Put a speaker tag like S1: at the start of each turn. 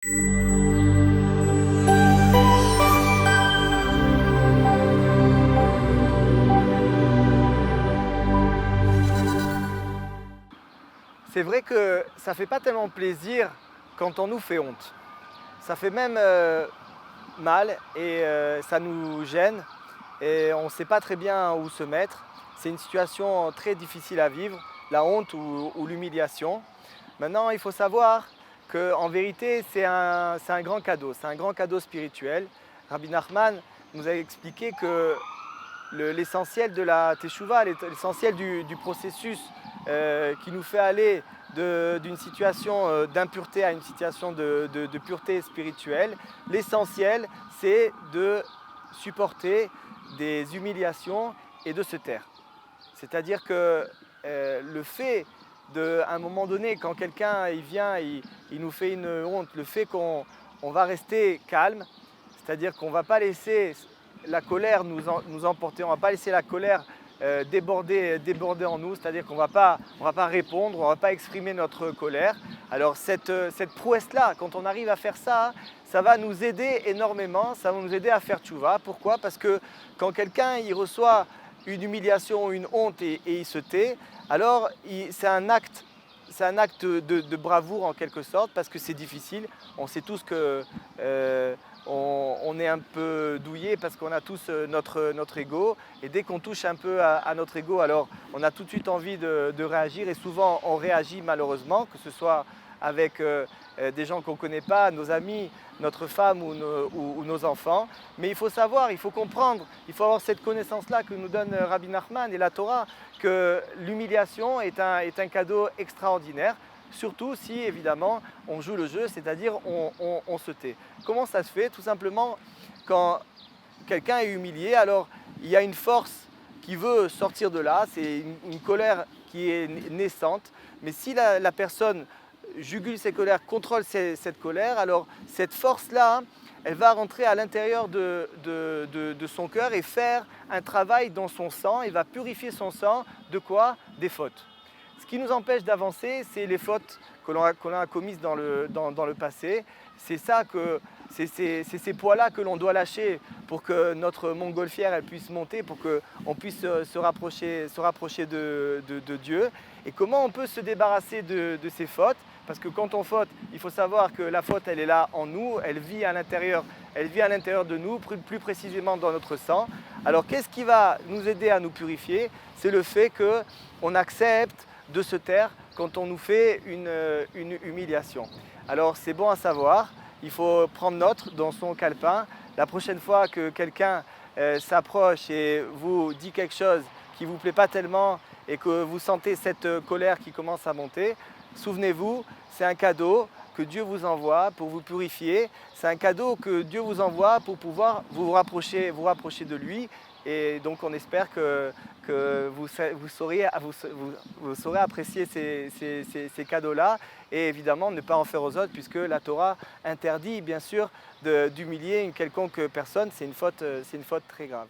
S1: C'est vrai que ça fait pas tellement plaisir quand on nous fait honte. Ça fait même mal et ça nous gêne et on ne sait pas très bien où se mettre. C'est une situation très difficile à vivre, la honte ou l'humiliation. Maintenant, il faut savoir qu'en vérité, c'est un grand cadeau, c'est un grand cadeau spirituel. Rabbi Nachman nous a expliqué que l'essentiel de la teshuva, l'essentiel du processus qui nous fait aller d'une situation d'impureté à une situation de pureté spirituelle, l'essentiel c'est de supporter des humiliations et de se taire. C'est-à-dire que le fait à un moment donné, quand quelqu'un il vient, il nous fait une honte, le fait qu'on va rester calme, c'est-à-dire qu'on ne va pas laisser la colère nous emporter, on ne va pas laisser la colère déborder en nous, c'est-à-dire qu'on ne va pas répondre, on ne va pas exprimer notre colère. Alors cette prouesse-là, quand on arrive à faire ça, ça va nous aider énormément, ça va nous aider à faire tchouva. Pourquoi? Parce que quand quelqu'un il reçoit une humiliation, une honte et il se tait, alors c'est un acte de bravoure en quelque sorte, parce que c'est difficile. On sait tous que on est un peu douillé parce qu'on a tous notre ego, et dès qu'on touche un peu à notre ego, alors on a tout de suite envie de réagir, et souvent on réagit malheureusement, que ce soit avec des gens qu'on ne connaît pas, nos amis, notre femme ou nos enfants. Mais il faut savoir, il faut comprendre, il faut avoir cette connaissance-là que nous donne Rabbi Nachman et la Torah, que l'humiliation est un cadeau extraordinaire, surtout si évidemment on joue le jeu, c'est-à-dire on se tait. Comment ça se fait? Tout simplement, quand quelqu'un est humilié, alors il y a une force qui veut sortir de là, c'est une colère qui est naissante, mais si la personne jugule ses colères, contrôle cette colère, alors cette force-là, elle va rentrer à l'intérieur de son cœur et faire un travail dans son sang, et va purifier son sang de quoi? Des fautes. Ce qui nous empêche d'avancer, c'est les fautes que l'on a commises dans le passé. C'est ça c'est ces poids-là que l'on doit lâcher pour que notre montgolfière elle puisse monter, pour qu'on puisse se rapprocher de Dieu. Et comment on peut se débarrasser de ces fautes? Parce que quand on faute, il faut savoir que la faute, elle est là en nous, elle vit à l'intérieur de nous, plus précisément dans notre sang. Alors qu'est-ce qui va nous aider à nous purifier? C'est le fait qu'on accepte de se taire quand on nous fait une humiliation. Alors c'est bon à savoir, il faut prendre note dans son calepin. La prochaine fois que quelqu'un s'approche et vous dit quelque chose qui ne vous plaît pas tellement et que vous sentez cette colère qui commence à monter, souvenez-vous, c'est un cadeau que Dieu vous envoie pour vous purifier. C'est un cadeau que Dieu vous envoie pour pouvoir vous rapprocher de lui. Et donc on espère que vous saurez apprécier ces cadeaux-là, et évidemment ne pas en faire aux autres, puisque la Torah interdit bien sûr d'humilier une quelconque personne. C'est une faute très grave.